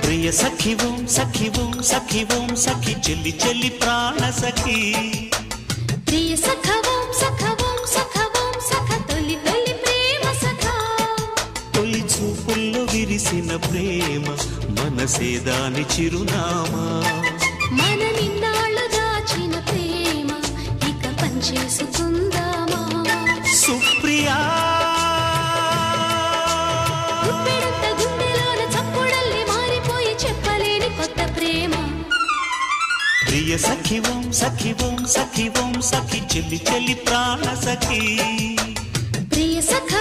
प्रिय सखी ओम सखी ओम सखी ओम सखी चली चली प्राण सखी प्रिय सखा ओम सखा ओम सखा ओम सखा तोली तोली प्रेम सखा तोली చూపుల్లో విరిసిన ప్రేమ మనసే దాని చిరునామా మన నిన్నాళ్ళు దాచిన ప్రేమ ఇక పంచేసుకుందామా సుప్రియా గుప్పెడంత గుండెలోన చప్పుడల్లి మారిపోయి చెప్పలేని కొత్త ప్రేమ प्रिय सखी ओम सखी ओम सखी ओम सखी चली चली प्राण सखी प्रिय सखा